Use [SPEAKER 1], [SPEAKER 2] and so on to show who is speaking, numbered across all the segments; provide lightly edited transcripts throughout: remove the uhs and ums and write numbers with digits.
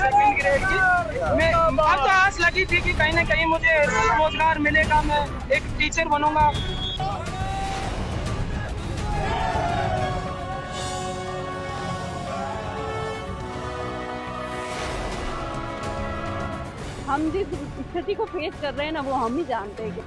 [SPEAKER 1] Second grade की। मैं अब तो आस लगी थी कि कहीं ना कहीं मुझे रोजगार मिलेगा, मैं एक टीचर बनूंगा।
[SPEAKER 2] हम जिस स्थिति को फेस कर रहे हैं ना, वो हम ही जानते हैं।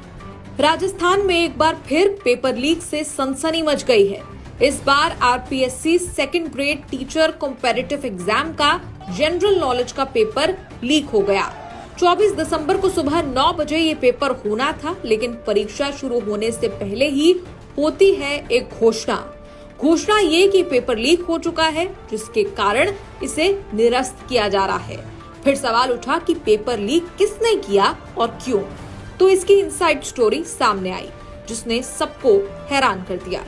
[SPEAKER 3] राजस्थान में एक बार फिर पेपर लीक से सनसनी मच गई है। इस बार RPSC second grade teacher competitive exam का जनरल नॉलेज का पेपर लीक हो गया। 24 दिसंबर को सुबह 9 बजे ये पेपर होना था, लेकिन परीक्षा शुरू होने से पहले ही होती है एक घोषणा ये कि पेपर लीक हो चुका है, जिसके कारण इसे निरस्त किया जा रहा है। फिर सवाल उठा कि पेपर लीक किसने किया और क्यों। तो इसकी इनसाइड स्टोरी सामने आई, जिसने सबको हैरान कर दिया।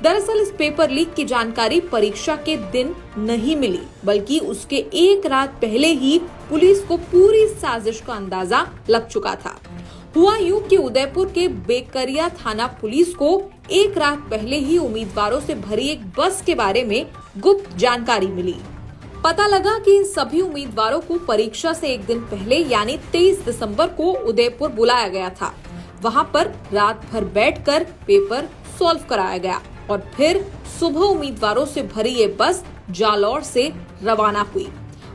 [SPEAKER 3] दरअसल इस पेपर लीक की जानकारी परीक्षा के दिन नहीं मिली, बल्कि उसके एक रात पहले ही पुलिस को पूरी साजिश का अंदाजा लग चुका था। हुआ यूं कि उदयपुर के बेकरिया थाना पुलिस को एक रात पहले ही उम्मीदवारों से भरी एक बस के बारे में गुप्त जानकारी मिली। पता लगा कि इन सभी उम्मीदवारों को परीक्षा से एक दिन पहले यानी 23 दिसंबर को उदयपुर बुलाया गया था। वहां पर रात भर बैठकर पेपर सॉल्व कराया गया और फिर सुबह उम्मीदवारों से भरी ये बस जालौर से रवाना हुई।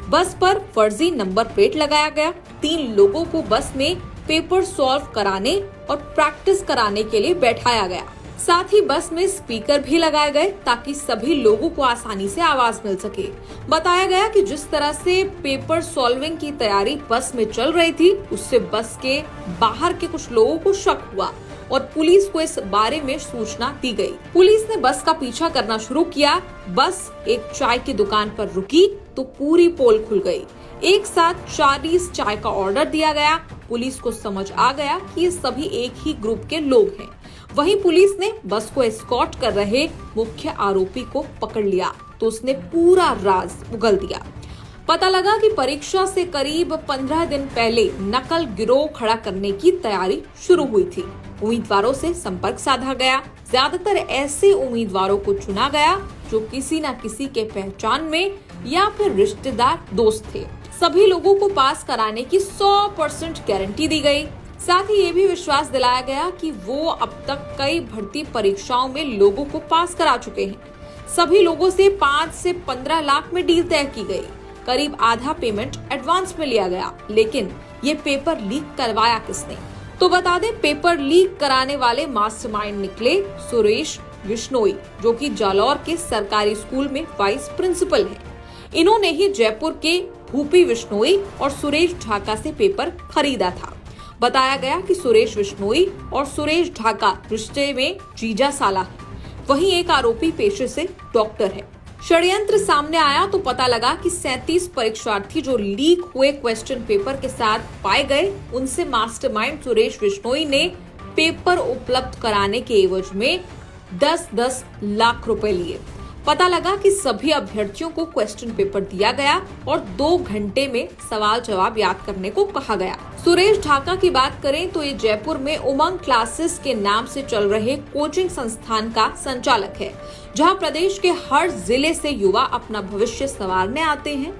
[SPEAKER 3] बस पर फर्जी नंबर प्लेट लगाया गया। 3 लोगों को बस में पेपर सॉल्व कराने और प्रैक्टिस कराने के लिए बैठाया गया। साथ ही बस में स्पीकर भी लगाए गए ताकि सभी लोगों को आसानी से आवाज मिल सके। बताया गया कि जिस तरह से पेपर सॉल्विंग की तैयारी बस में चल रही थी, उससे बस के बाहर के कुछ लोगों को शक हुआ और पुलिस को इस बारे में सूचना दी गई। पुलिस ने बस का पीछा करना शुरू किया। बस एक चाय की दुकान पर रुकी तो पूरी पोल खुल गई। एक साथ 40 चाय का ऑर्डर दिया गया। पुलिस को समझ आ गया कि ये सभी एक ही ग्रुप के लोग हैं। वहीं पुलिस ने बस को एस्कॉर्ट कर रहे मुख्य आरोपी को पकड़ लिया तो उसने पूरा राज उगल दिया। पता लगा कि परीक्षा से करीब 15 दिन पहले नकल गिरोह खड़ा करने की तैयारी शुरू हुई थी। उम्मीदवारों से संपर्क साधा गया। ज्यादातर ऐसे उम्मीदवारों को चुना गया जो किसी न किसी के पहचान में या फिर रिश्तेदार दोस्त थे। सभी लोगों को पास कराने की 100% गारंटी दी गई। साथ ही ये भी विश्वास दिलाया गया कि वो अब तक कई भर्ती परीक्षाओं में लोगों को पास करा चुके हैं। सभी लोगों से 5 से 15 लाख में डील तय की गई। करीब आधा पेमेंट एडवांस में लिया गया। लेकिन ये पेपर लीक करवाया किसने? तो बता दें, पेपर लीक कराने वाले मास्टरमाइंड निकले सुरेश विश्नोई, जो कि जालौर के सरकारी स्कूल में वाइस प्रिंसिपल हैं। इन्होंने ही जयपुर के भूपी विश्नोई और सुरेश ढाका से पेपर खरीदा था। बताया गया कि सुरेश विश्नोई और सुरेश ढाका रिश्ते में जीजा साला है। वहीं एक आरोपी पेशे से डॉक्टर है। षड्यंत्र सामने आया तो पता लगा कि 37 परीक्षार्थी जो लीक हुए क्वेश्चन पेपर के साथ पाए गए, उनसे मास्टरमाइंड सुरेश विश्नोई ने पेपर उपलब्ध कराने के एवज में 10-10 लाख रुपए लिए। पता लगा कि सभी अभ्यर्थियों को क्वेश्चन पेपर दिया गया और 2 घंटे में सवाल जवाब याद करने को कहा गया। सुरेश ढाका की बात करें तो ये जयपुर में उमंग क्लासेस के नाम से चल रहे कोचिंग संस्थान का संचालक है, जहां प्रदेश के हर जिले से युवा अपना भविष्य संवारने आते हैं।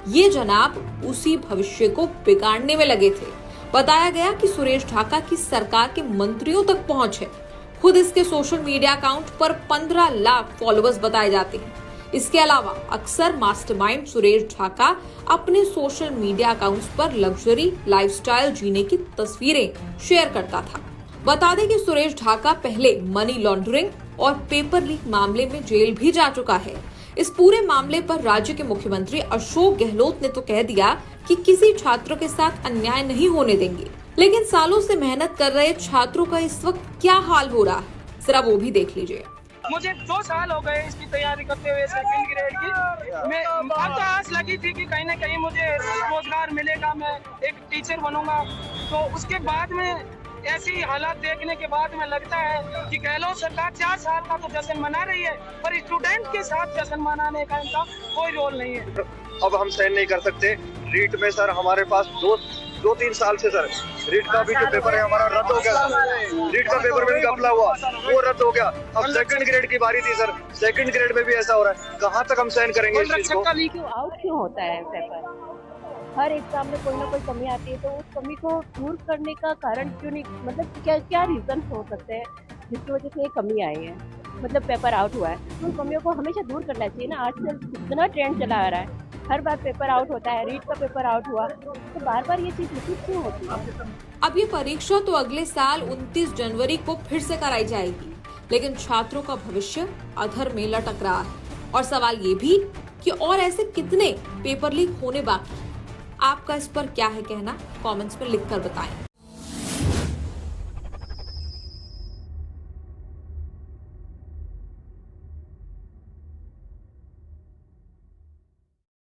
[SPEAKER 3] ये जनाब उसी भविष्य को बिगाड़ने में लगे थे। बताया गया कि सुरेश ढाका की सरकार के मंत्रियों तक पहुंच है। खुद इसके सोशल मीडिया अकाउंट पर 15 लाख फॉलोअर्स बताए जाते हैं। इसके अलावा अक्सर मास्टरमाइंड सुरेश ढाका अपने सोशल मीडिया अकाउंट्स पर लग्जरी लाइफस्टाइल जीने की तस्वीरें शेयर करता था। बता दें कि सुरेश ढाका पहले मनी लॉन्ड्रिंग और पेपर लीक मामले में जेल भी जा चुका है। इस पूरे मामले पर राज्य के मुख्यमंत्री अशोक गहलोत ने तो कह दिया कि किसी छात्र के साथ अन्याय नहीं होने देंगे। लेकिन सालों से मेहनत कर रहे छात्रों का इस वक्त क्या हाल हो रहा है, जरा वो भी देख लीजिए।
[SPEAKER 1] मुझे 2 साल हो गए इसकी तैयारी करते हुए सेकंड ग्रेड की। मैं अब तो आस लगी थी कि कहीं ना कहीं मुझे रोजगार मिलेगा, मैं एक टीचर बनूंगा। तो उसके बाद में ऐसी हालात देखने के बाद में लगता है कि गहलोत सरकार 4 साल का तो जश्न मना रही है, पर स्टूडेंट के साथ जश्न मनाने का इनका कोई रोल नहीं है।
[SPEAKER 4] अब हम सहन नहीं कर सकते। रीट में सर हमारे पास 2-3 साल से सर रीट का भी जो पेपर है हमारा रद्द हो गया। रीट का पेपर में भी घपला हुआ, वो रद्द हो गया। अब सेकंड ग्रेड की बारी थी सर, सेकंड ग्रेड में भी ऐसा हो रहा है। कहाँ तक हम सहन करेंगे इस चीज को?
[SPEAKER 2] आउट क्यों होता है पेपर? हर एग्जाम में कोई ना कोई कमी आती है, तो उस कमी को दूर करने का कारण क्यों नहीं, मतलब क्या क्या रीजन हो सकते हैं जिसकी वजह से ये कमी आई है, मतलब पेपर आउट हुआ है। तो उन कमियों को हमेशा दूर करना चाहिए ना। आजकल कितना ट्रेंड चला आ रहा है, हर बार पेपर आउट होता है, रीट का पेपर आउट हुआ, तो बार बार ये चीज रिपीट क्यों होती है?
[SPEAKER 3] अब ये परीक्षा तो अगले साल 29 जनवरी को फिर से कराई जाएगी, लेकिन छात्रों का भविष्य अधर में लटक रहा है। और सवाल ये भी कि और ऐसे कितने पेपर लीक होने बाकी हैं। आपका इस पर क्या है कहना, कमेंट्स में लिखकर बताएं।